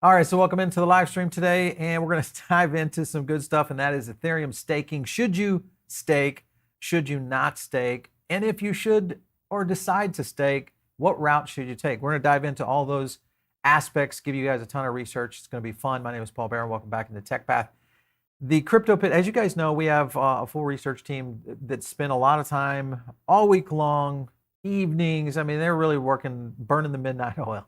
All right, so welcome into the live stream today, and we're going to dive into some good stuff, and that is Ethereum staking. Should you stake? Should you not stake? And if you should or decide to stake, what route should you take? We're going to dive into all those aspects, give you guys a ton of research. It's going to be fun. My name is Paul Barron. Welcome back into Tech Path. The Crypto Pit, as you guys know, we have a full research team that spent a lot of time all week long, evenings. I mean, they're really working, burning the midnight oil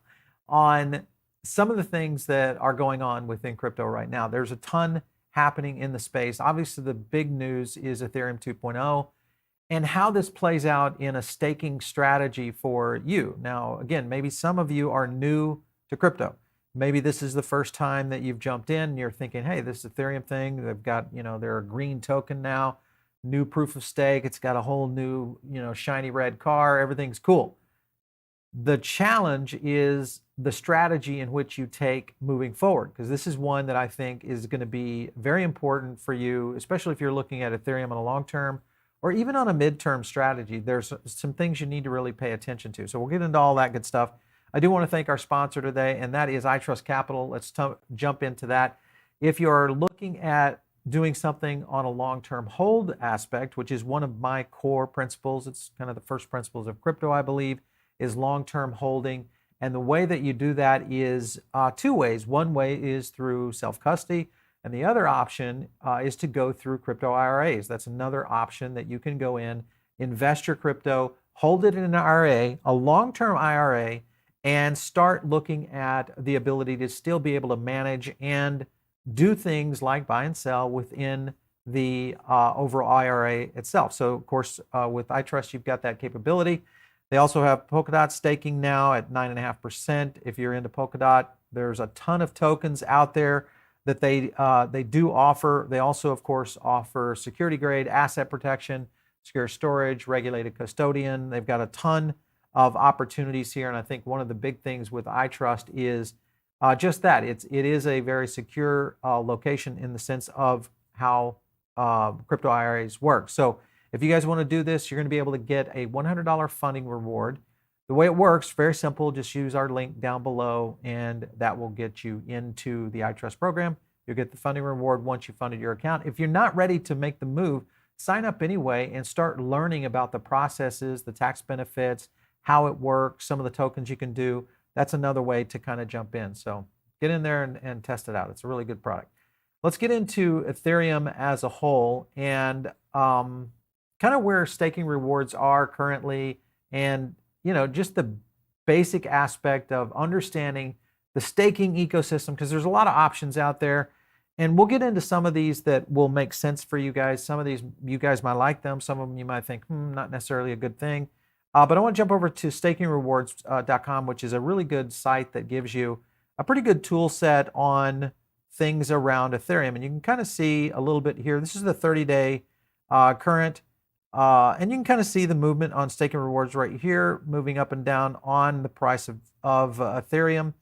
on some of the things that are going on within crypto right now. There's a ton happening in the space. Obviously, the big news is Ethereum 2.0 and how this plays out in a staking strategy for you. Now, again, maybe some of you are new to crypto. Maybe this is the first time that you've jumped in and you're thinking, hey, this Ethereum thing, they've got, they're a green token now, new proof of stake. It's got a whole new, shiny red car. Everything's cool. The challenge is the strategy in which you take moving forward, because this is one that I think is going to be very important for you, especially if you're looking at Ethereum on a long term or even on a midterm strategy. There's some things you need to really pay attention to. So we'll get into all that good stuff. I do want to thank our sponsor today, and that is iTrust Capital. Let's jump into that. If you're looking at doing something on a long-term hold aspect, which is one of my core principles, it's kind of the first principles of crypto, I believe, is long-term holding. And the way that you do that is two ways. One way is through self-custody, and the other option is to go through crypto IRAs. That's another option that you can go in, invest your crypto, hold it in an IRA, a long-term IRA, and start looking at the ability to still be able to manage and do things like buy and sell within the overall IRA itself. So, of course, with iTrust, you've got that capability. They also have Polkadot staking now at 9.5%. If you're into Polkadot, there's a ton of tokens out there that they do offer. They also, of course, offer security grade asset protection, secure storage, regulated custodian. They've got a ton of opportunities here, and I think one of the big things with iTrust is just that it is a very secure location in the sense of how crypto IRAs work. So if you guys want to do this, you're going to be able to get a $100 funding reward. The way it works, very simple. Just use our link down below, and that will get you into the iTrust program. You'll get the funding reward once you funded your account. If you're not ready to make the move, sign up anyway and start learning about the processes, the tax benefits, how it works, some of the tokens you can do. That's another way to kind of jump in. So get in there and test it out. It's a really good product. Let's get into Ethereum as a whole and kind of where staking rewards are currently, and just the basic aspect of understanding the staking ecosystem, because there's a lot of options out there, and we'll get into some of these that will make sense for you guys. Some of these you guys might like them, some of them you might think not necessarily a good thing, but I want to jump over to stakingrewards.com, which is a really good site that gives you a pretty good tool set on things around Ethereum, and you can kind of see a little bit here. This is the 30-day current. And you can kind of see the movement on staking rewards right here, moving up and down on the price of Ethereum.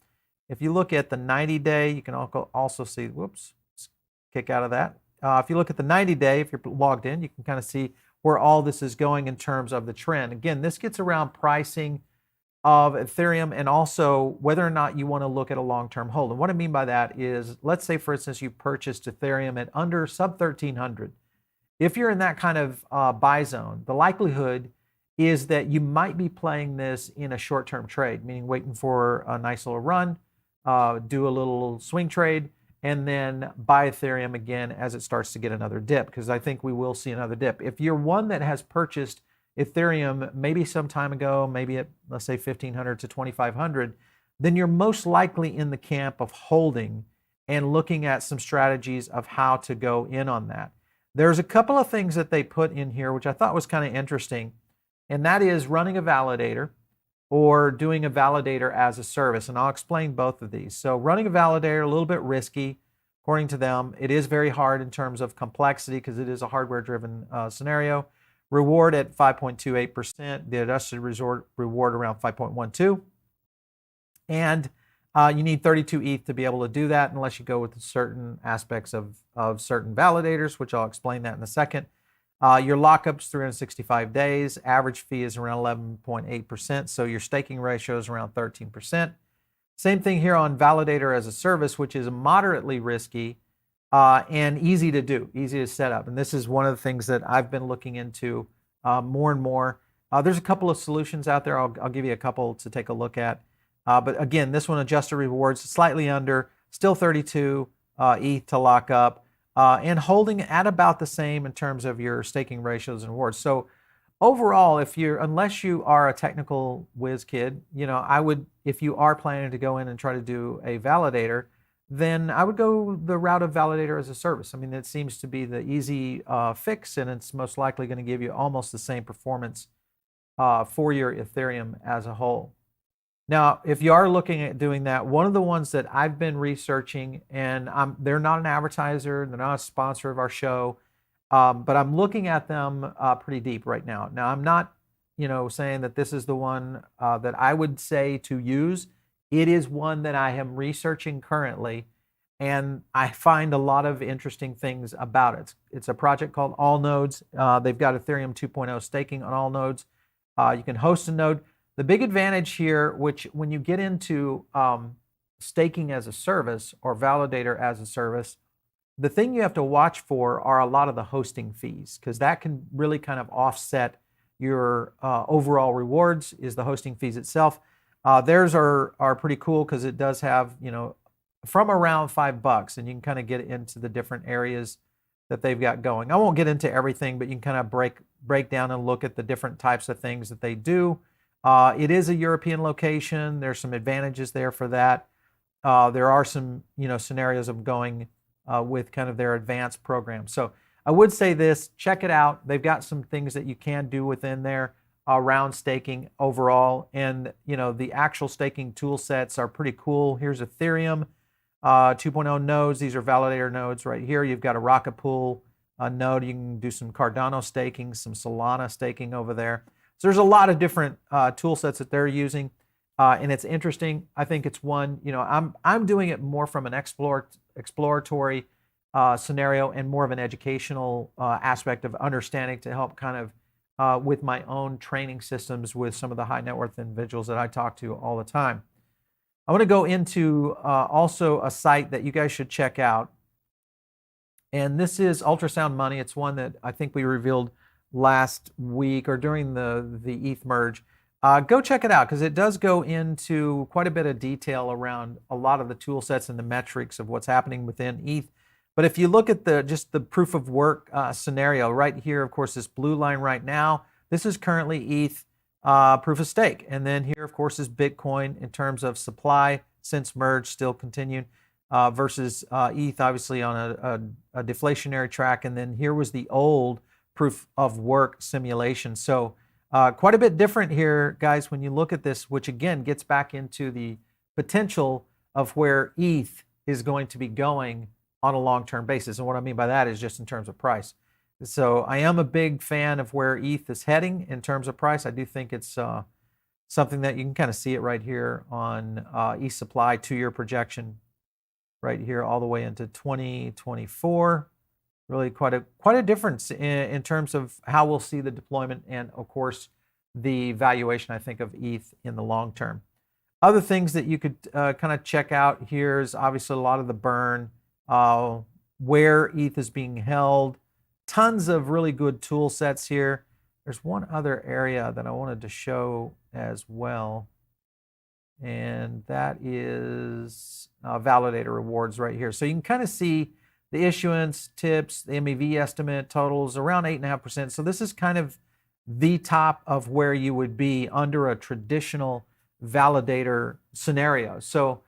If you look at the 90-day, you can also see, whoops, let's kick out of that. If you look at the 90-day, if you're logged in, you can kind of see where all this is going in terms of the trend. Again, this gets around pricing of Ethereum and also whether or not you want to look at a long-term hold. And what I mean by that is, let's say, for instance, you purchased Ethereum at under sub 1,300. If you're in that kind of buy zone, the likelihood is that you might be playing this in a short-term trade, meaning waiting for a nice little run, do a little swing trade, and then buy Ethereum again as it starts to get another dip, because I think we will see another dip. If you're one that has purchased Ethereum maybe some time ago, maybe at, let's say, 1,500 to 2,500, then you're most likely in the camp of holding and looking at some strategies of how to go in on that. There's a couple of things that they put in here, which I thought was kind of interesting, and that is running a validator or doing a validator as a service. And I'll explain both of these. So running a validator, a little bit risky, according to them. It is very hard in terms of complexity because it is a hardware-driven scenario. Reward at 5.28%, the adjusted reward around 5.12. And you need 32 ETH to be able to do that, unless you go with certain aspects of certain validators, which I'll explain that in a second. Your lockup's 365 days. Average fee is around 11.8%, so your staking ratio is around 13%. Same thing here on validator as a service, which is moderately risky and easy to do, easy to set up. And this is one of the things that I've been looking into more and more. There's a couple of solutions out there. I'll give you a couple to take a look at. But again, this one, adjusted rewards, slightly under, still 32 ETH to lock up, and holding at about the same in terms of your staking ratios and rewards. So overall, unless you are a technical whiz kid, I would, if you are planning to go in and try to do a validator, then I would go the route of validator as a service. I mean, it seems to be the easy fix, and it's most likely going to give you almost the same performance for your Ethereum as a whole. Now, if you are looking at doing that, one of the ones that I've been researching, and they're not an advertiser, they're not a sponsor of our show, but I'm looking at them pretty deep right now. Now, I'm not, saying that this is the one that I would say to use. It is one that I am researching currently, and I find a lot of interesting things about it. It's a project called AllNodes. They've got Ethereum 2.0 staking on AllNodes. You can host a node. The big advantage here, which when you get into staking as a service or validator as a service, the thing you have to watch for are a lot of the hosting fees, because that can really kind of offset your overall rewards, is the hosting fees itself. Theirs are pretty cool because it does have, from around $5, and you can kind of get into the different areas that they've got going. I won't get into everything, but you can kind of break down and look at the different types of things that they do. It is a European location. There's some advantages there for that. There are some, scenarios of going with kind of their advanced program. So I would say this, check it out. They've got some things that you can do within there around staking overall. And, the actual staking tool sets are pretty cool. Here's Ethereum 2.0 nodes. These are validator nodes right here. You've got a Rocket Pool node. You can do some Cardano staking, some Solana staking over there. So there's a lot of different tool sets that they're using, and it's interesting. I think it's one, I'm doing it more from an exploratory scenario and more of an educational aspect of understanding to help kind of with my own training systems with some of the high net worth individuals that I talk to all the time. I want to go into also a site that you guys should check out, and this is Ultrasound Money. It's one that I think we revealed last week or during the ETH merge. Go check it out, because it does go into quite a bit of detail around a lot of the tool sets and the metrics of what's happening within ETH. But if you look at just the proof of work scenario right here, of course, this blue line right now, this is currently ETH proof of stake. And then here, of course, is Bitcoin in terms of supply since merge still continued versus ETH obviously on a deflationary track. And then here was the old proof of work simulation. So quite a bit different here, guys, when you look at this, which again gets back into the potential of where ETH is going to be going on a long-term basis. And what I mean by that is just in terms of price. So I am a big fan of where ETH is heading in terms of price. I do think it's something that you can kind of see it right here on ETH supply 2-year projection right here all the way into 2024. Really quite a difference in terms of how we'll see the deployment and, of course, the valuation, I think, of ETH in the long term. Other things that you could kind of check out here is obviously a lot of the burn, where ETH is being held. Tons of really good tool sets here. There's one other area that I wanted to show as well, and that is validator rewards right here. So you can kind of see the issuance, tips, the MEV estimate totals around 8.5%. So this is kind of the top of where you would be under a traditional validator scenario. So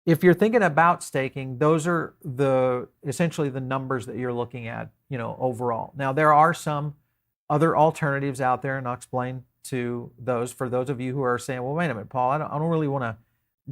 if you're thinking about staking, those are essentially the numbers that you're looking at, overall. Now, there are some other alternatives out there, and I'll explain to those for those of you who are saying, well, wait a minute, Paul, I don't really want to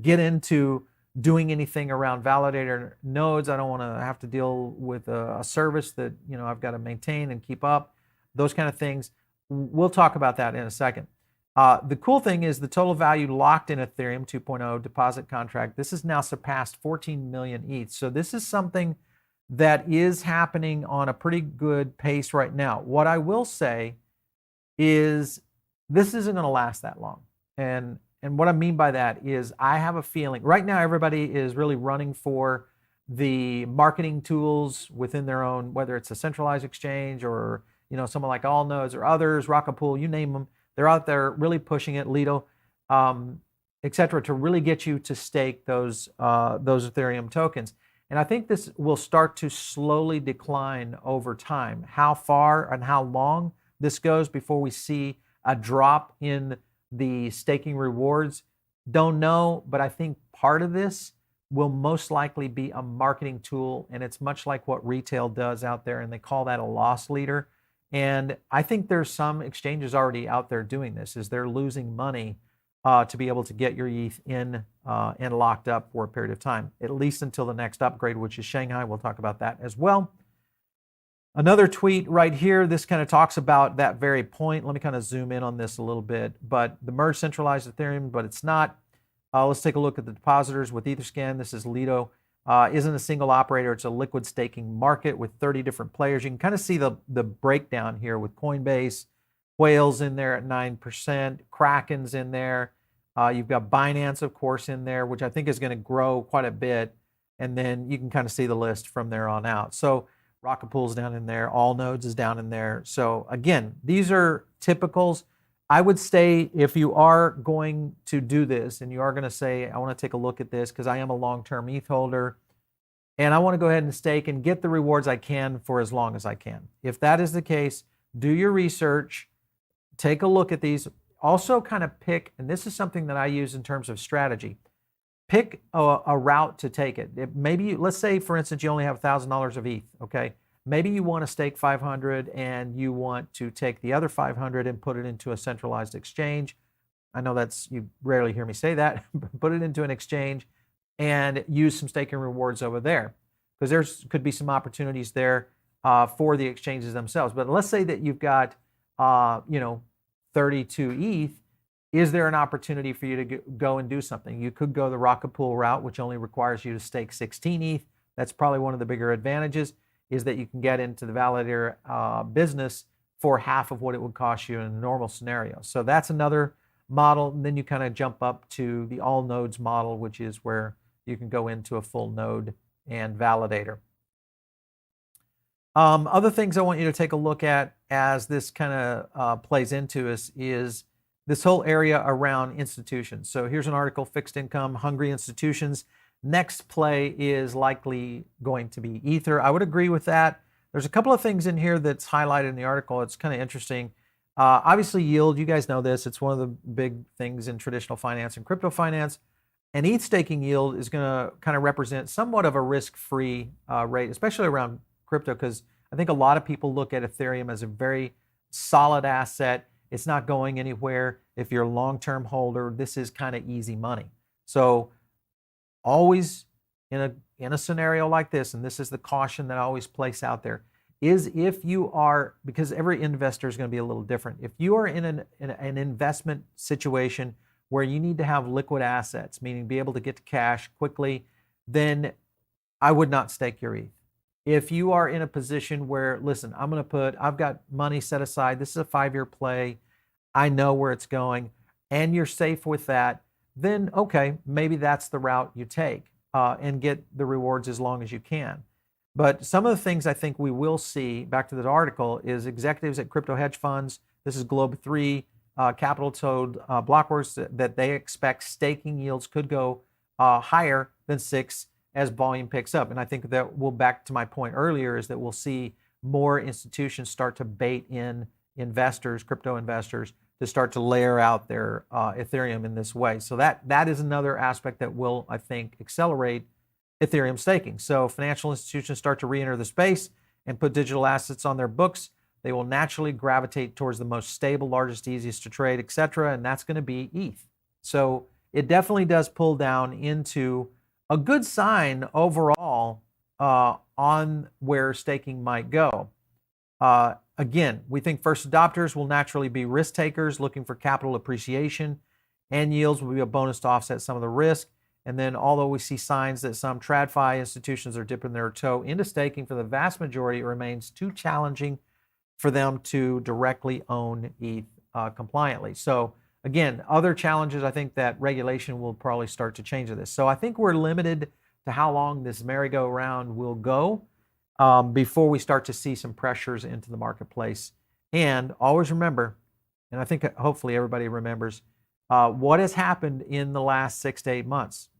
get into doing anything around validator nodes. I don't want to have to deal with a service that I've got to maintain and keep up, those kind of things. We'll talk about that in a second. The cool thing is the total value locked in Ethereum 2.0 deposit contract. This has now surpassed 14 million ETH. So this is something that is happening on a pretty good pace right now. What I will say is this isn't going to last that long. And And what I mean by that is I have a feeling right now everybody is really running for the marketing tools within their own, whether it's a centralized exchange or someone like AllNodes or others, Rocket Pool, you name them. They're out there really pushing it, Lido, etc., to really get you to stake those Ethereum tokens. And I think this will start to slowly decline over time. How far and how long this goes before we see a drop in the staking rewards, don't know, but I think part of this will most likely be a marketing tool, and it's much like what retail does out there, and they call that a loss leader. And I think there's some exchanges already out there doing this, is they're losing money to be able to get your ETH in and locked up for a period of time, at least until the next upgrade, which is Shanghai. We'll talk about that as well. Another tweet right here, this kind of talks about that very point. Let me kind of zoom in on this a little bit. But the merge centralized Ethereum, but it's not. Let's take a look at the depositors with Etherscan. This is Lido. Isn't a single operator. It's a liquid staking market with 30 different players. You can kind of see the breakdown here with Coinbase, Whales in there at 9%, Kraken's in there. You've got Binance, of course, in there, which I think is going to grow quite a bit. And then you can kind of see the list from there on out. So Rocket Pool's down in there. AllNodes is down in there. So again, these are typicals. I would say if you are going to do this and you are going to say, I want to take a look at this because I am a long-term ETH holder and I want to go ahead and stake and get the rewards I can for as long as I can. If that is the case, do your research, take a look at these. Also kind of pick, and this is something that I use in terms of strategy, pick a route to take it. Maybe, let's say, for instance, you only have $1,000 of ETH, okay? Maybe you want to stake 500 and you want to take the other 500 and put it into a centralized exchange. I know you rarely hear me say that, but put it into an exchange and use some staking rewards over there because there could be some opportunities there for the exchanges themselves. But let's say that you've got, 32 ETH. Is there an opportunity for you to go and do something? You could go the Rocket Pool route, which only requires you to stake 16 ETH. That's probably one of the bigger advantages, is that you can get into the validator business for half of what it would cost you in a normal scenario. So that's another model. And then you kind of jump up to the AllNodes model, which is where you can go into a full node and validator. Other things I want you to take a look at as this kind of plays into is this whole area around institutions. So here's an article, Fixed Income, Hungry Institutions. Next play is likely going to be Ether. I would agree with that. There's a couple of things in here that's highlighted in the article. It's kind of interesting. Obviously, yield, you guys know this. It's one of the big things in traditional finance and crypto finance. And ETH staking yield is going to kind of represent somewhat of a risk-free rate, especially around crypto, because I think a lot of people look at Ethereum as a very solid asset. It's not going anywhere. If you're a long-term holder, this is kind of easy money. So always in a scenario like this, and this is the caution that I always place out there, is if you are, because every investor is going to be a little different. If you are in an investment situation where you need to have liquid assets, meaning be able to get to cash quickly, then I would not stake your ETH. If you are in a position where, listen, I've got money set aside, this is a 5-year play, I know where it's going, and you're safe with that, then okay, maybe that's the route you take and get the rewards as long as you can. But some of the things I think we will see, back to the article, is executives at crypto hedge funds, this is Globe 3, Capital Toad, Blockworks, that they expect staking yields could go higher than 6 as volume picks up. And I think that will, back to my point earlier, is that we'll see more institutions start to bait in investors, crypto investors, to start to layer out their Ethereum in this way. So that is another aspect that will, I think, accelerate Ethereum staking. So financial institutions start to re-enter the space and put digital assets on their books. They will naturally gravitate towards the most stable, largest, easiest to trade, etc. And that's going to be ETH. So it definitely does pull down into a good sign overall on where staking might go. Again, we think first adopters will naturally be risk takers looking for capital appreciation, and yields will be a bonus to offset some of the risk. And then, although we see signs that some TradFi institutions are dipping their toe into staking, for the vast majority, it remains too challenging for them to directly own ETH compliantly. So again, other challenges, I think that regulation will probably start to change this. So I think we're limited to how long this merry-go-round will go before we start to see some pressures into the marketplace. And always remember, and I think hopefully everybody remembers, what has happened in the last 6 to 8 months.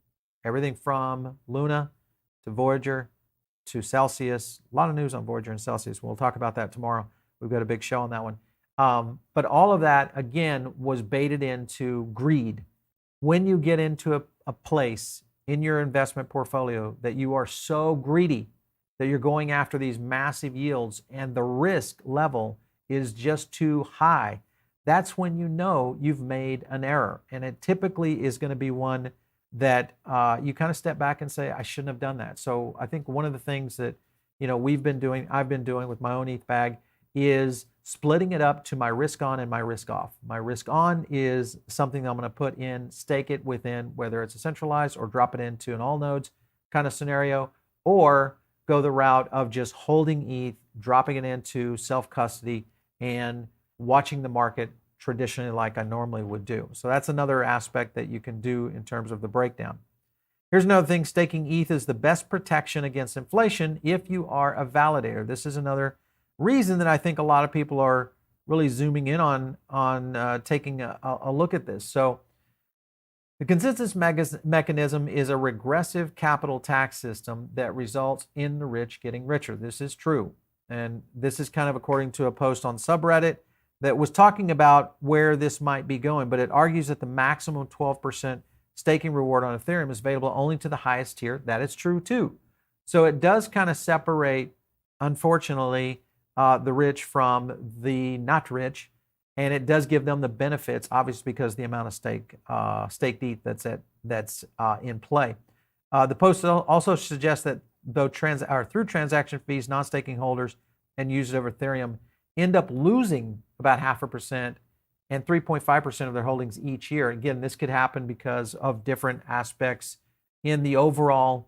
Everything from Luna to Voyager to Celsius. A lot of news on Voyager and Celsius. We'll talk about that tomorrow. We've got a big show on that one. But all of that, again, was baited into greed. When you get into a place in your investment portfolio that you are so greedy that you're going after these massive yields and the risk level is just too high, that's when you know you've made an error. And it typically is going to be one that you kind of step back and say, I shouldn't have done that. So I think one of the things that I've been doing with my own ETH bag is splitting it up to my risk on and my risk off. My risk on is something that I'm going to put in, stake it within, whether it's a centralized or drop it into an AllNodes kind of scenario, or go the route of just holding ETH, dropping it into self-custody, and watching the market traditionally like I normally would do. So that's another aspect that you can do in terms of the breakdown. Here's another thing. Staking ETH is the best protection against inflation if you are a validator. This is another reason that I think a lot of people are really zooming in on taking a look at this. So the consensus mechanism is a regressive capital tax system that results in the rich getting richer. This is true. And this is kind of according to a post on subreddit that was talking about where this might be going, but it argues that the maximum 12% staking reward on Ethereum is available only to the highest tier. That is true too. So it does kind of separate, unfortunately, the rich from the not rich, and it does give them the benefits, obviously, because the amount of staked ETH that's in play. The post also suggests that though through transaction fees, non-staking holders and users of Ethereum end up losing about 0.5% and 3.5% of their holdings each year. Again, this could happen because of different aspects in the overall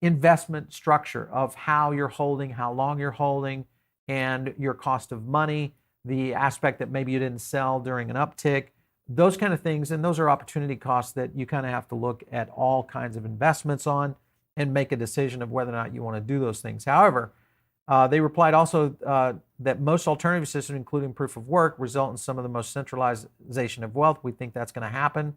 investment structure of how you're holding, how long you're holding, and your cost of money, the aspect that maybe you didn't sell during an uptick, those kind of things. And those are opportunity costs that you kind of have to look at all kinds of investments on and make a decision of whether or not you want to do those things. However, they replied also that most alternative systems, including proof of work, result in some of the most centralization of wealth. We think that's going to happen.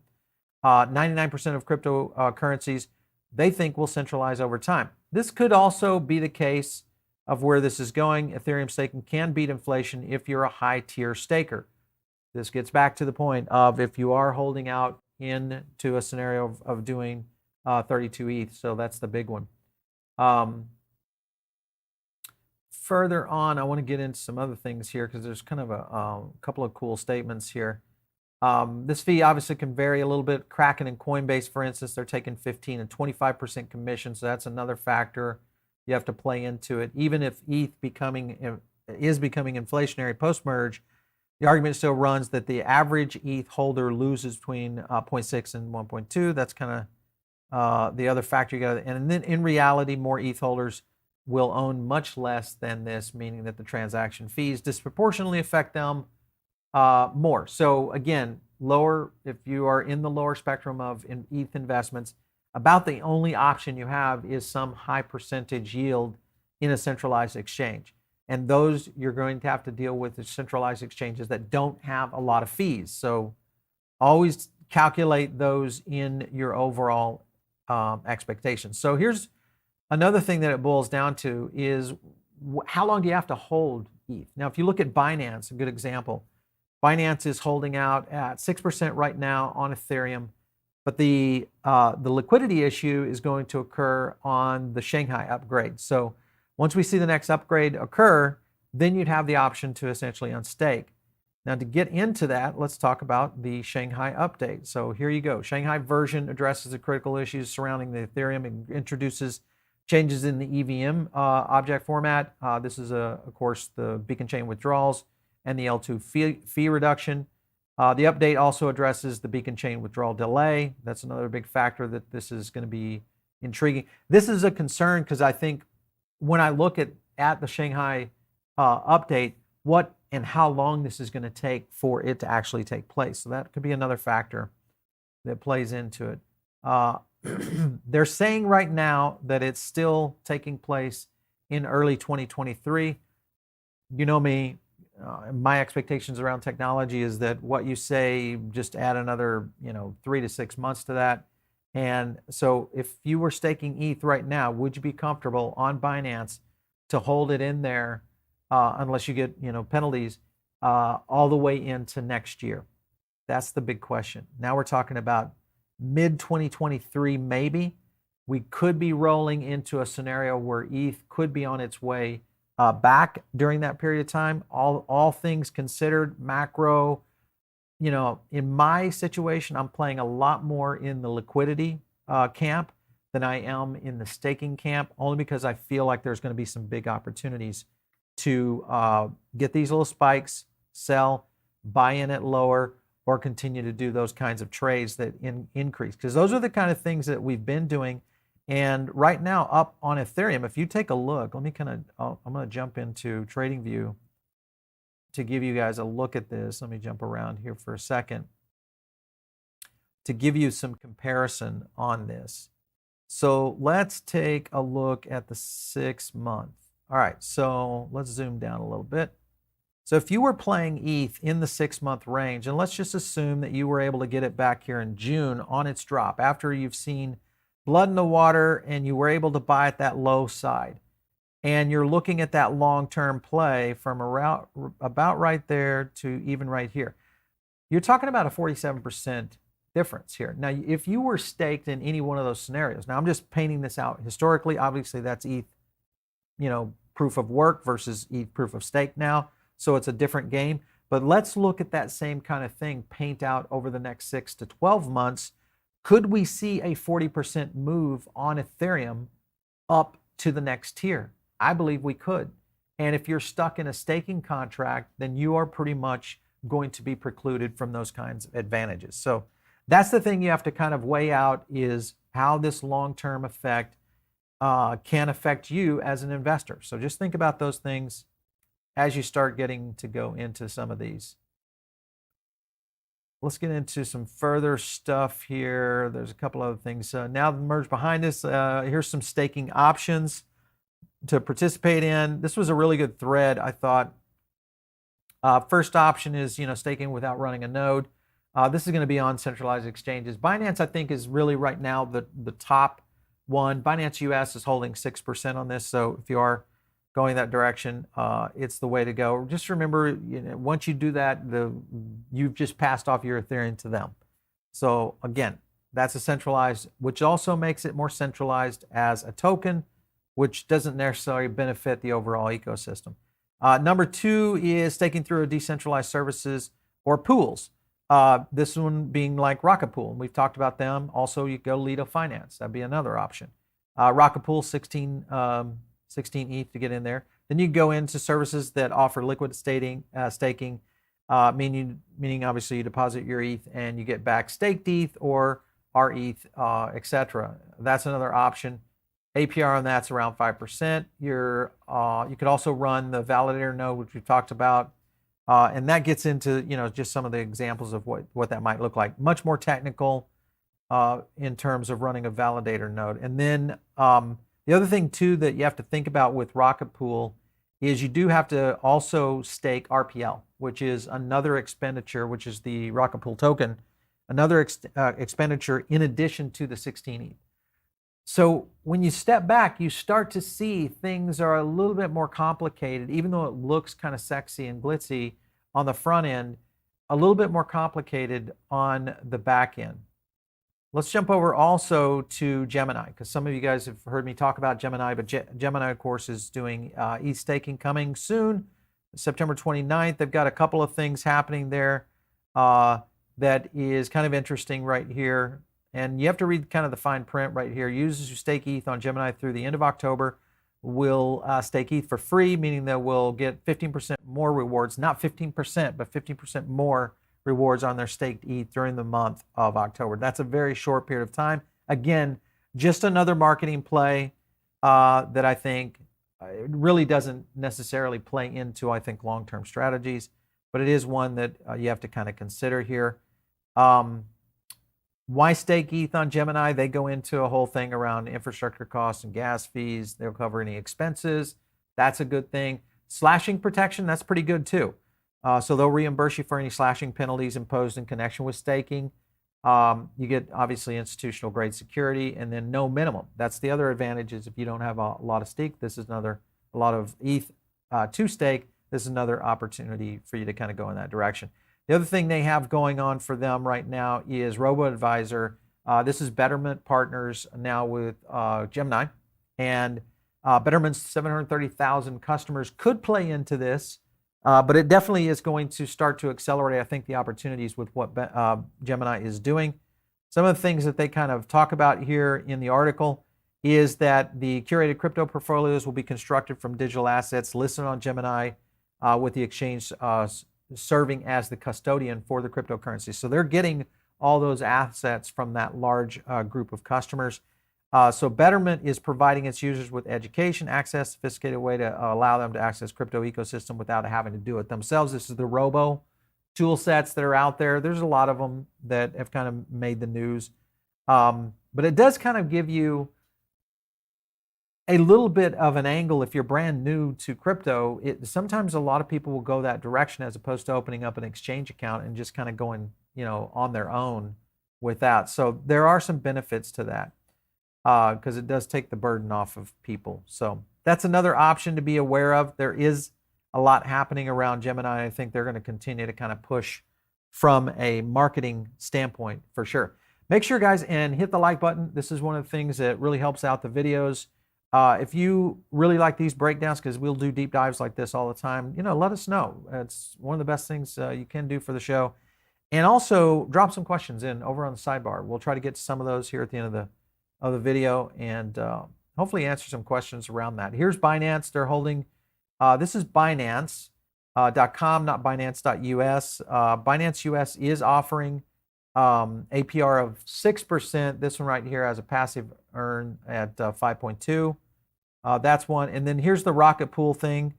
99% of cryptocurrencies they think will centralize over time. This could also be the case of where this is going. Ethereum staking can beat inflation if you're a high tier staker. This gets back to the point of if you are holding out into a scenario of doing 32 ETH. So that's the big one. Further on, I want to get into some other things here because there's kind of a couple of cool statements here. This fee obviously can vary a little bit. Kraken and Coinbase, for instance, they're taking 15 and 25% commission, so that's another factor you have to play into it. Even if ETH is becoming inflationary post-merge, the argument still runs that the average ETH holder loses between 0.6 and 1.2. That's kind of the other factor you got. And then in reality, more ETH holders will own much less than this, meaning that the transaction fees disproportionately affect them more. So again, if you are in the lower spectrum of ETH investments, about the only option you have is some high percentage yield in a centralized exchange. And those you're going to have to deal with the centralized exchanges that don't have a lot of fees. So always calculate those in your overall expectations. So here's another thing that it boils down to is how long do you have to hold ETH? Now, if you look at Binance, a good example, Binance is holding out at 6% right now on Ethereum, but the liquidity issue is going to occur on the Shanghai upgrade. So once we see the next upgrade occur, then you'd have the option to essentially unstake. Now, to get into that, let's talk about the Shanghai update. So here you go. Shanghai version addresses the critical issues surrounding the Ethereum and introduces changes in the EVM object format. This is, of course, the beacon chain withdrawals and the L2 fee reduction. The update also addresses the beacon chain withdrawal delay. That's another big factor that this is going to be intriguing. This is a concern because I think when I look at the Shanghai update, what and how long this is going to take for it to actually take place. So that could be another factor that plays into it. They're saying right now that it's still taking place in early 2023. You know me, my expectations around technology is that what you say, just add another 3 to 6 months to that. And so if you were staking ETH right now, would you be comfortable on Binance to hold it in there unless you get penalties all the way into next year? That's the big question. Now we're talking about mid 2023 maybe. We could be rolling into a scenario where ETH could be on its way back during that period of time. All things considered, macro, in my situation, I'm playing a lot more in the liquidity camp than I am in the staking camp, only because I feel like there's going to be some big opportunities to get these little spikes, sell, buy in at lower, or continue to do those kinds of trades that increase. Because those are the kind of things that we've been doing. And right now up on Ethereum, if you take a look, I'm going to jump into TradingView to give you guys a look at this. Let me jump around here for a second to give you some comparison on this. So let's take a look at the 6 month. All right, so let's zoom down a little bit. So if you were playing ETH in the 6 month range, and let's just assume that you were able to get it back here in June on its drop after you've seen blood in the water and you were able to buy at that low side, and you're looking at that long-term play from around about right there to even right here, you're talking about a 47% difference here. Now, if you were staked in any one of those scenarios, now I'm just painting this out historically, obviously that's ETH, proof of work versus ETH proof of stake now. So it's a different game. But let's look at that same kind of thing paint out over the next 6 to 12 months. Could we see a 40% move on Ethereum up to the next tier? I believe we could. And if you're stuck in a staking contract, then you are pretty much going to be precluded from those kinds of advantages. So that's the thing you have to kind of weigh out, is how this long-term effect can affect you as an investor. So just think about those things as you start getting to go into some of these. Let's get into some further stuff here. There's a couple other things. Now the merge behind us, here's some staking options to participate in. This was a really good thread, I thought. First option is, staking without running a node. This is going to be on centralized exchanges. Binance, I think, is really right now the top one. Binance US is holding 6% on this. So if you are going that direction, it's the way to go. Just remember, once you do that, you've just passed off your Ethereum to them. So again, that's a centralized, which also makes it more centralized as a token, which doesn't necessarily benefit the overall ecosystem. Number 2 is staking through a decentralized services or pools. This one being like Rocket Pool. We've talked about them. Also, you go Lido Finance. That'd be another option. Rocket Pool, 16 ETH to get in there. Then you go into services that offer liquid staking, meaning obviously you deposit your ETH and you get back staked ETH or RETH, etc. That's another option. APR on that's around 5%. You could also run the validator node, which we talked about, and that gets into just some of the examples of what that might look like. Much more technical in terms of running a validator node. And then the other thing too that you have to think about with Rocket Pool is you do have to also stake RPL, which is another expenditure, which is the Rocket Pool token, another expenditure in addition to the 16 ETH. So when you step back, you start to see things are a little bit more complicated, even though it looks kind of sexy and glitzy on the front end, a little bit more complicated on the back end. Let's jump over also to Gemini, because some of you guys have heard me talk about Gemini, but Gemini, of course, is doing ETH staking coming soon, September 29th. They've got a couple of things happening there that is kind of interesting right here. And you have to read kind of the fine print right here. Users who stake ETH on Gemini through the end of October will stake ETH for free, meaning they will get 15% more rewards, not 15%, but 15% more rewards on their staked ETH during the month of October. That's a very short period of time. Again, just another marketing play that I think it really doesn't necessarily play into, I think, long-term strategies, but it is one that you have to kind of consider here. Why stake ETH on Gemini? They go into a whole thing around infrastructure costs and gas fees. They'll cover any expenses. That's a good thing. Slashing protection, that's pretty good too. So they'll reimburse you for any slashing penalties imposed in connection with staking. You get obviously institutional grade security, and then no minimum. That's the other advantage, is if you don't have a lot of stake, this is a lot of ETH to stake. This is another opportunity for you to kind of go in that direction. The other thing they have going on for them right now is robo-advisor. This is Betterment partners now with Gemini, and Betterment's 730,000 customers could play into this, but it definitely is going to start to accelerate, I think, the opportunities with what Gemini is doing. Some of the things that they kind of talk about here in the article is that the curated crypto portfolios will be constructed from digital assets listed on Gemini, with the exchange serving as the custodian for the cryptocurrency. So they're getting all those assets from that large group of customers. So Betterment is providing its users with education, access, sophisticated way to allow them to access crypto ecosystem without having to do it themselves. This is the robo tool sets that are out there. There's a lot of them that have kind of made the news. But it does kind of give you a little bit of an angle if you're brand new to crypto. Sometimes a lot of people will go that direction as opposed to opening up an exchange account and just kind of going, on their own with that. So there are some benefits to that, because it does take the burden off of people. So that's another option to be aware of. There is a lot happening around Gemini. I think they're going to continue to kind of push from a marketing standpoint for sure. Make sure, guys, and hit the like button. This is one of the things that really helps out the videos. If you really like these breakdowns, because we'll do deep dives like this all the time, let us know. It's one of the best things you can do for the show. And also drop some questions in over on the sidebar. We'll try to get to some of those here at the end of the video, and hopefully answer some questions around that. Here's Binance. They're holding, this is Binance.com, not Binance.us. Binance US is offering APR of 6%. This one right here has a passive earn at 5.2. That's one. And then here's the Rocket Pool thing.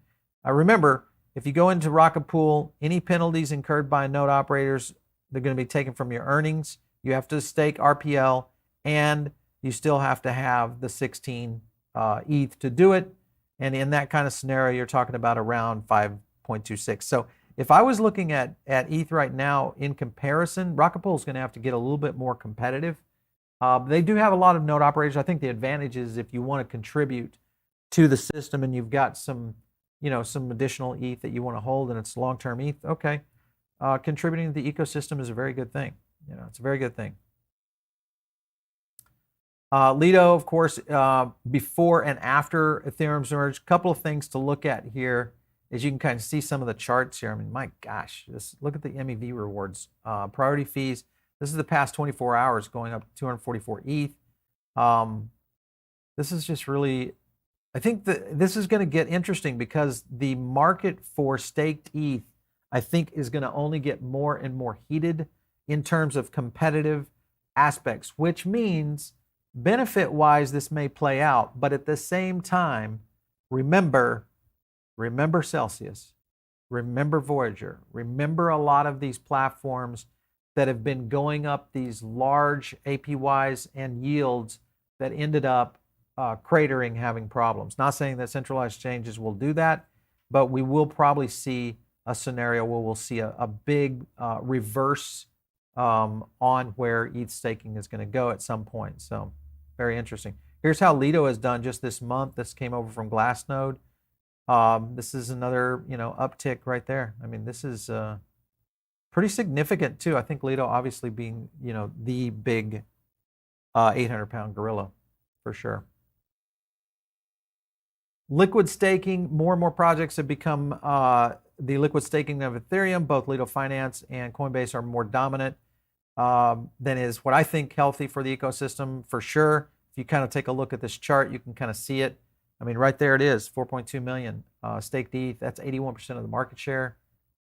Remember, if you go into Rocket Pool, any penalties incurred by node operators, they're going to be taken from your earnings. You have to stake RPL, and you still have to have the 16 ETH to do it. And in that kind of scenario, you're talking about around 5.26. So if I was looking at ETH right now in comparison, Rocket Pool is going to have to get a little bit more competitive. They do have a lot of node operators. I think the advantage is if you want to contribute to the system and you've got some additional ETH that you want to hold and it's long-term ETH, okay. Contributing to the ecosystem is a very good thing. It's a very good thing. Lido, of course, before and after Ethereum's merge, a couple of things to look at here is you can kind of see some of the charts here. I mean, my gosh, look at the MEV rewards, priority fees. This is the past 24 hours going up to 244 ETH. This is just really, I think that this is going to get interesting because the market for staked ETH, I think, is going to only get more and more heated in terms of competitive aspects, which means benefit-wise, this may play out. But at the same time, remember Celsius, remember Voyager, remember a lot of these platforms that have been going up these large APYs and yields that ended up cratering, having problems. Not saying that centralized exchanges will do that, but we will probably see a scenario where we'll see a big reverse on where ETH staking is going to go at some point. So very interesting. Here's how Lido has done just this month. This came over from Glassnode. This is another, uptick right there. I mean, this is pretty significant too. I think Lido obviously being, the big 800-pound gorilla for sure. Liquid staking, more and more projects have become the liquid staking of Ethereum. Both Lido Finance and Coinbase are more dominant than is what I think healthy for the ecosystem for sure. If you kind of take a look at this chart, you can kind of see it. I mean, right there it is, 4.2 million staked ETH. That's 81% of the market share.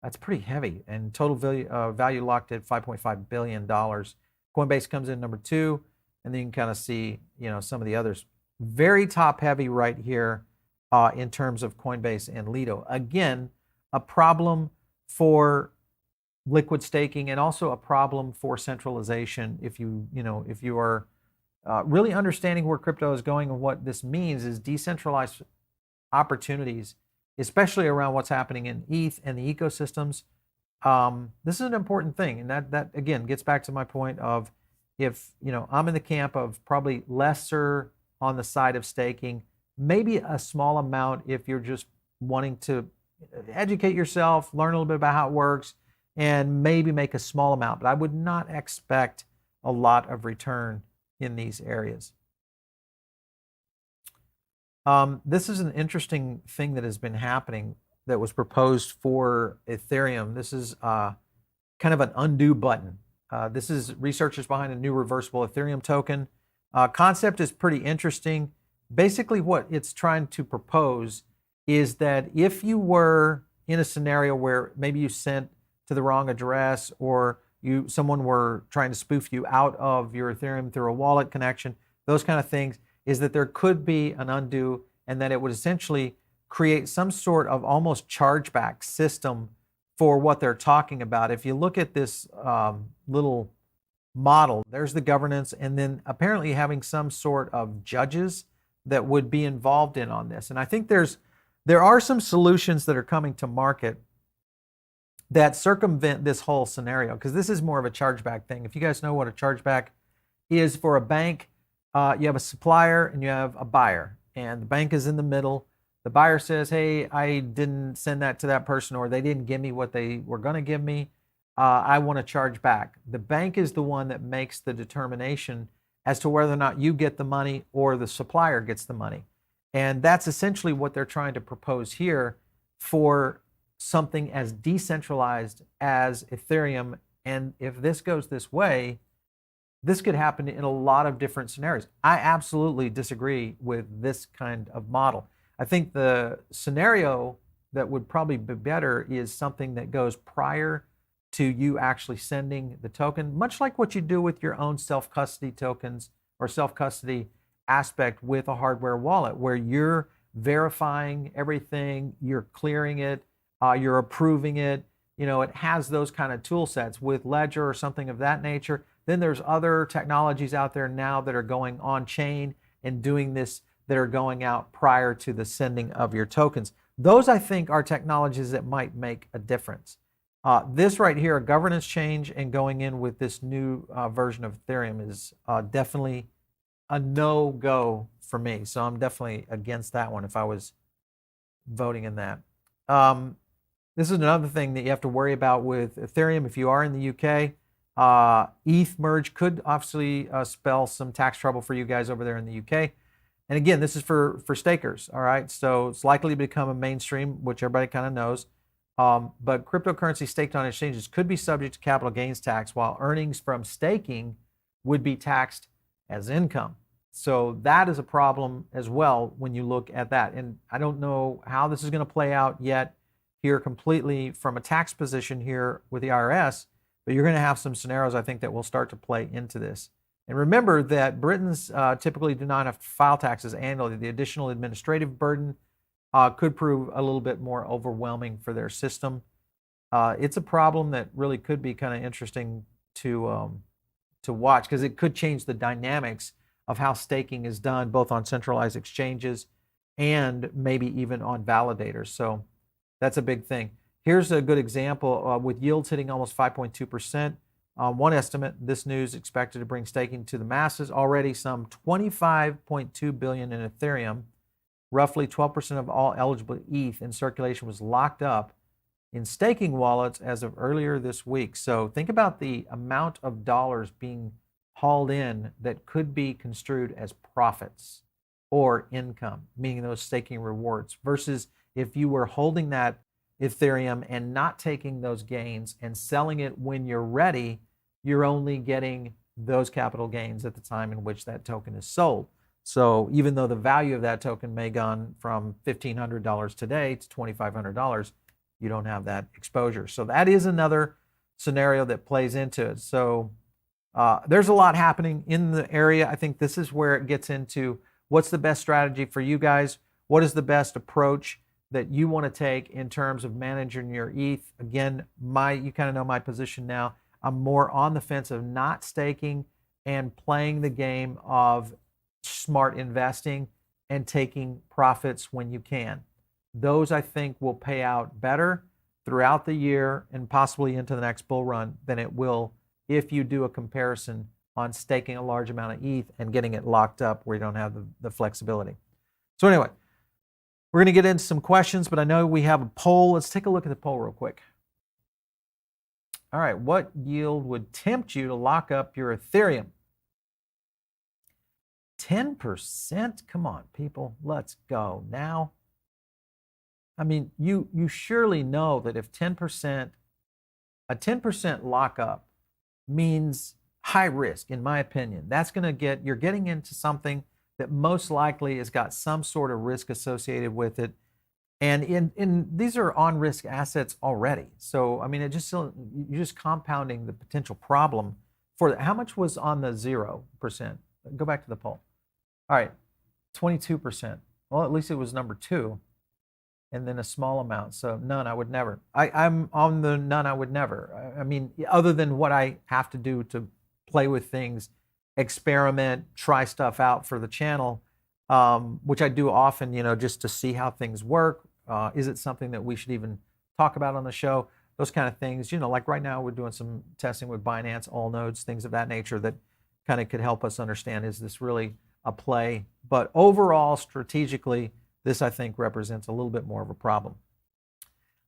That's pretty heavy. And total value locked at $5.5 billion. Coinbase comes in number 2. And then you can kind of see, some of the others. Very top heavy right here. in terms of Coinbase and Lido. Again, a problem for liquid staking and also a problem for centralization. If you are really understanding where crypto is going and what this means is decentralized opportunities, especially around what's happening in ETH and the ecosystems. This is an important thing, and that again gets back to my point of, if I'm in the camp of probably lesser on the side of staking, maybe a small amount if you're just wanting to educate yourself, learn a little bit about how it works, and maybe make a small amount. But I would not expect a lot of return in these areas. This is an interesting thing that has been happening that was proposed for Ethereum. This is kind of an undo button. This is researchers behind a new reversible Ethereum token. Concept is pretty interesting. Basically, what it's trying to propose is that if you were in a scenario where maybe you sent to the wrong address, or someone were trying to spoof you out of your Ethereum through a wallet connection, those kind of things, is that there could be an undo, and that it would essentially create some sort of almost chargeback system for what they're talking about. If you look at this little model, there's the governance, and then apparently having some sort of judges that would be involved in on this. And I think there are some solutions that are coming to market that circumvent this whole scenario, because this is more of a chargeback thing. If you guys know what a chargeback is for a bank, you have a supplier and you have a buyer, and the bank is in the middle. The buyer says, hey, I didn't send that to that person, or they didn't give me what they were going to give me. I want to charge back. The bank is the one that makes the determination as to whether or not you get the money or the supplier gets the money. And that's essentially what they're trying to propose here for something as decentralized as Ethereum. And if this goes this way, this could happen in a lot of different scenarios. I absolutely disagree with this kind of model. I think the scenario that would probably be better is something that goes prior to you actually sending the token, much like what you do with your own self-custody tokens or self-custody aspect with a hardware wallet, where you're verifying everything, you're clearing it, you're approving it. It has those kind of tool sets with Ledger or something of that nature. Then there's other technologies out there now that are going on chain and doing this, that are going out prior to the sending of your tokens. Those, I think, are technologies that might make a difference. This right here, a governance change and going in with this new version of Ethereum, is definitely a no-go for me. So I'm definitely against that one if I was voting in that. This is another thing that you have to worry about with Ethereum. If you are in the UK, ETH merge could obviously spell some tax trouble for you guys over there in the UK. And again, this is for stakers, all right? So it's likely to become a mainstream, which everybody kind of knows. But cryptocurrency staked on exchanges could be subject to capital gains tax, while earnings from staking would be taxed as income. So that is a problem as well when you look at that. And I don't know how this is going to play out yet here completely from a tax position here with the IRS, but you're going to have some scenarios, I think, that will start to play into this. And remember that Britons typically do not have to file taxes annually. The additional administrative burden could prove a little bit more overwhelming for their system. It's a problem that really could be kind of interesting to watch, because it could change the dynamics of how staking is done, both on centralized exchanges and maybe even on validators. So that's a big thing. Here's a good example with yields hitting almost 5.2%. One estimate, this news expected to bring staking to the masses. Already some 25.2 billion in Ethereum, roughly 12% of all eligible ETH in circulation was locked up in staking wallets as of earlier this week. So think about the amount of dollars being hauled in that could be construed as profits or income, meaning those staking rewards, versus if you were holding that Ethereum and not taking those gains and selling it when you're ready, you're only getting those capital gains at the time in which that token is sold. So even though the value of that token may have gone from $1,500 today to $2,500, you don't have that exposure. So that is another scenario that plays into it. So there's a lot happening in the area. I think this is where it gets into what's the best strategy for you guys. What is the best approach that you want to take in terms of managing your ETH? Again, you kind of know my position now. I'm more on the fence of not staking and playing the game of smart investing and taking profits when you can. Those, I think, will pay out better throughout the year and possibly into the next bull run than it will if you do a comparison on staking a large amount of ETH and getting it locked up where you don't have the flexibility. So anyway, we're going to get into some questions, but I know we have a poll. Let's take a look at the poll real quick. All right, what yield would tempt you to lock up your Ethereum? 10%? Come on, people, let's go now. I mean, you surely know that if a 10% lockup means high risk, in my opinion. That's going to you're getting into something that most likely has got some sort of risk associated with it. And these are on-risk assets already. So, I mean, you're just compounding the potential problem for how much was on the 0%? Go back to the poll. All right, 22%. Well, at least it was number 2. And then a small amount. So none, I would never. I'm on the none, I would never. I mean, other than what I have to do to play with things, experiment, try stuff out for the channel, which I do often, just to see how things work. Is it something that we should even talk about on the show? Those kind of things, like right now we're doing some testing with Binance, AllNodes, things of that nature that kind of could help us understand, is this really a play? But overall, strategically, this, I think, represents a little bit more of a problem.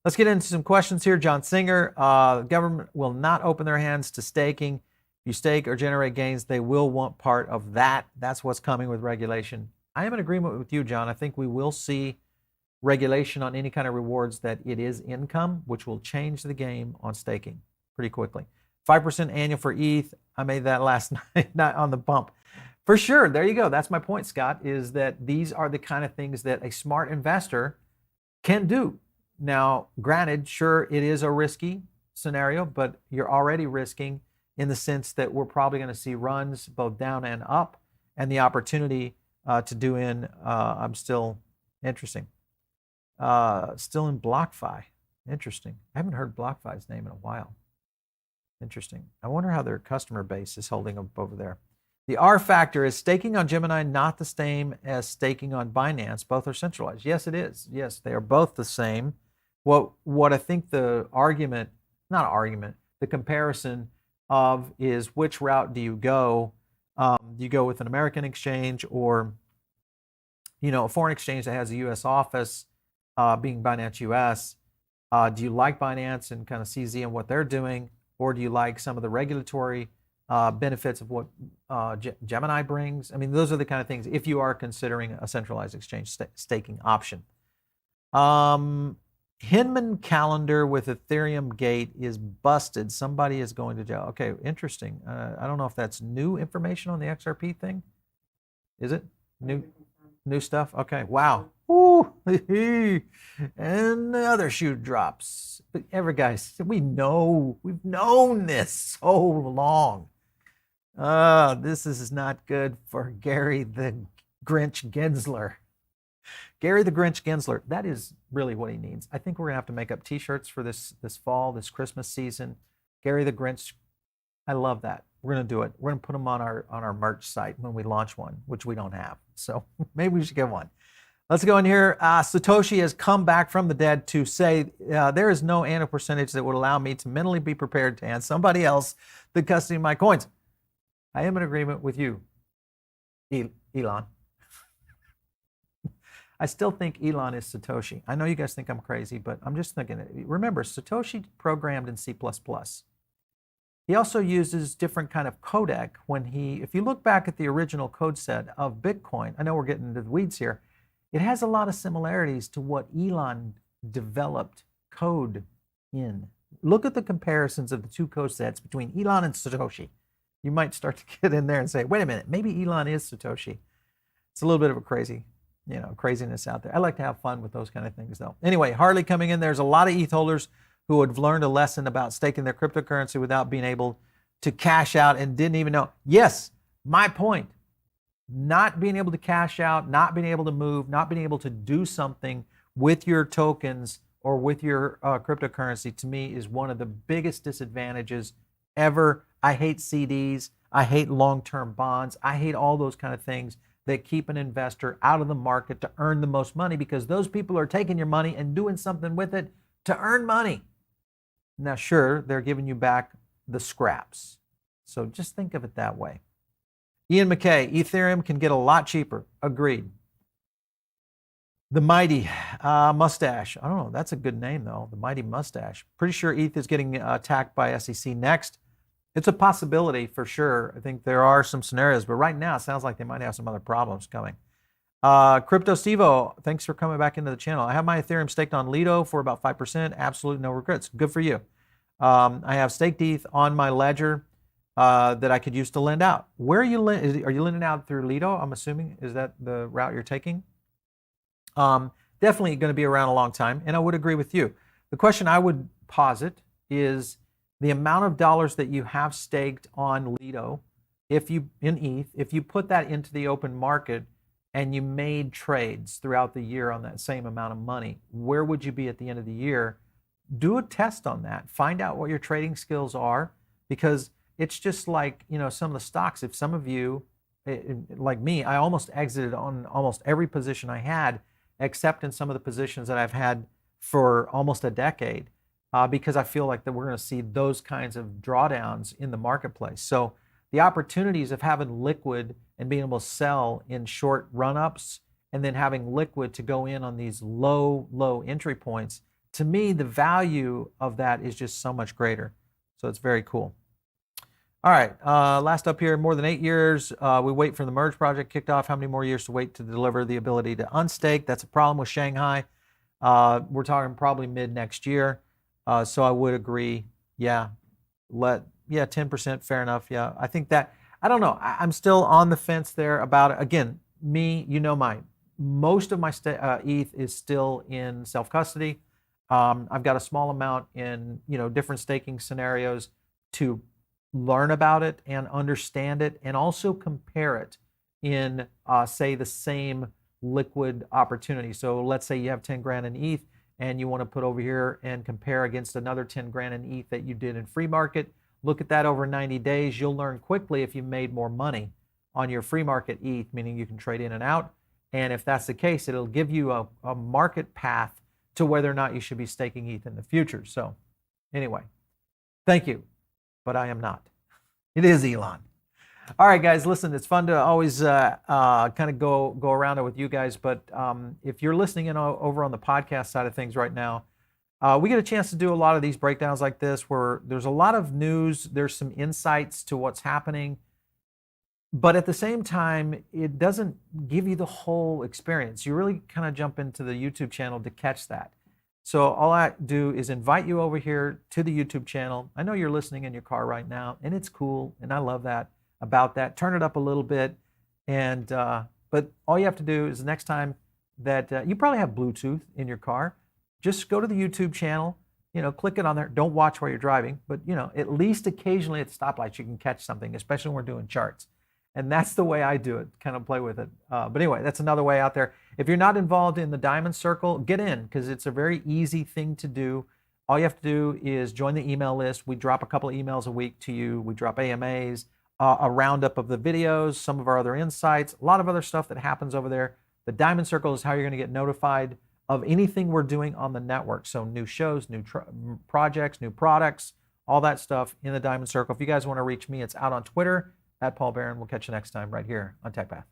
Let's get into some questions here. John Singer, the government will not open their hands to staking. If you stake or generate gains, they will want part of that. That's what's coming with regulation. I am in agreement with you, John. I think we will see regulation on any kind of rewards that it is income, which will change the game on staking pretty quickly. 5% annual for ETH. I made that last night, not on the bump. For sure. There you go. That's my point, Scott, is that these are the kind of things that a smart investor can do. Now, granted, sure, it is a risky scenario, but you're already risking in the sense that we're probably going to see runs both down and up, and the opportunity to do I'm still interesting. Still in BlockFi. Interesting. I haven't heard BlockFi's name in a while. Interesting. I wonder how their customer base is holding up over there. The R factor, is staking on Gemini not the same as staking on Binance? Both are centralized. Yes, it is. Yes, they are both the same. What I think the comparison of is which route do you go? Do you go with an American exchange or, a foreign exchange that has a U.S. office, being Binance US? Do you like Binance and kind of CZ and what they're doing? Or do you like some of the regulatory benefits of what Gemini brings? I mean, those are the kind of things, if you are considering a centralized exchange staking option. Hinman calendar with Ethereum gate is busted. Somebody is going to jail. Okay, interesting. I don't know if that's new information on the XRP thing. Is it new stuff? Okay, wow. Ooh. And the other shoe drops. But guys, we've known this so long. This is not good for Gary the Grinch Gensler. Gary the Grinch Gensler, that is really what he needs. I think we're gonna have to make up t-shirts for this fall, this Christmas season. Gary the Grinch, I love that. We're gonna do it. We're gonna put them on our merch site when we launch one, which we don't have. So maybe we should get one. Let's go in here. Satoshi has come back from the dead to say there is no annual percentage that would allow me to mentally be prepared to hand somebody else the custody of my coins. I am in agreement with you, Elon. I still think Elon is Satoshi. I know you guys think I'm crazy, but I'm just thinking, remember, Satoshi programmed in C++. He also uses different kind of codec if you look back at the original code set of Bitcoin, I know we're getting into the weeds here, it has a lot of similarities to what Elon developed code in. Look at the comparisons of the two code sets between Elon and Satoshi. You might start to get in there and say, wait a minute, maybe Elon is Satoshi. It's a little bit of a craziness out there. I like to have fun with those kind of things though. Anyway, Harley coming in. There's a lot of ETH holders who have learned a lesson about staking their cryptocurrency without being able to cash out and didn't even know. Yes, my point. not being able to cash out, not being able to move, not being able to do something with your tokens or with your cryptocurrency, to me, is one of the biggest disadvantages ever. I hate CDs. I hate long-term bonds. I hate all those kind of things that keep an investor out of the market to earn the most money, because those people are taking your money and doing something with it to earn money. Now, sure, they're giving you back the scraps. So just think of it that way. Ian McKay, Ethereum can get a lot cheaper. Agreed. The Mighty Mustache. I don't know. That's a good name, though. The Mighty Mustache. Pretty sure ETH is getting attacked by SEC next. It's a possibility for sure. I think there are some scenarios, but right now it sounds like they might have some other problems coming. Crypto Stevo, thanks for coming back into the channel. I have my Ethereum staked on Lido for about 5%. Absolutely no regrets. Good for you. I have staked ETH on my ledger that I could use to lend out. Where are you are you lending out through Lido? I'm assuming, is that the route you're taking? Definitely going to be around a long time, and I would agree with you. The question I would posit is the amount of dollars that you have staked on Lido, in ETH, if you put that into the open market and you made trades throughout the year on that same amount of money, where would you be at the end of the year? Do a test on that. Find out what your trading skills are, because it's just like, some of the stocks. If some of you, like me, I almost exited on almost every position I had, except in some of the positions that I've had for almost a decade, because I feel like that we're going to see those kinds of drawdowns in the marketplace. So the opportunities of having liquid and being able to sell in short run-ups, and then having liquid to go in on these low entry points, to me, the value of that is just so much greater. So it's very cool. All right, last up here, more than 8 years. We wait for the merge project kicked off. How many more years to wait to deliver the ability to unstake? That's a problem with Shanghai. We're talking probably mid next year. So I would agree. Yeah, 10%, fair enough. Yeah, I think that, I don't know. I'm still on the fence there about it. Again, me, most of my ETH is still in self-custody. I've got a small amount in, different staking scenarios to learn about it and understand it, and also compare it in, say, the same liquid opportunity. So let's say you have 10 grand in ETH and you want to put over here and compare against another 10 grand in ETH that you did in free market. Look at that over 90 days. You'll learn quickly if you made more money on your free market ETH, meaning you can trade in and out. And if that's the case, it'll give you a market path to whether or not you should be staking ETH in the future. So anyway, thank you, but I am not. It is Elon. All right, guys, listen, it's fun to always kind of go around it with you guys, but if you're listening in over on the podcast side of things right now, we get a chance to do a lot of these breakdowns like this, where there's a lot of news, there's some insights to what's happening, but at the same time, it doesn't give you the whole experience. You really kind of jump into the YouTube channel to catch that. So all I do is invite you over here to the YouTube channel. I know you're listening in your car right now, and it's cool, and I love that about that. Turn it up a little bit, and but all you have to do is the next time that you probably have Bluetooth in your car, just go to the YouTube channel, click it on there. Don't watch while you're driving, but at least occasionally at the stoplights you can catch something, especially when we're doing charts. And that's the way I do it, kind of play with it. But anyway, that's another way out there. If you're not involved in the Diamond Circle, get in, because it's a very easy thing to do. All you have to do is join the email list. We drop a couple of emails a week to you. We drop AMAs, a roundup of the videos, some of our other insights, a lot of other stuff that happens over there. The Diamond Circle is how you're going to get notified of anything we're doing on the network. So new shows, new projects, new products, all that stuff in the Diamond Circle. If you guys want to reach me, it's out on Twitter, @Paul Barron. We'll catch you next time right here on TechPath.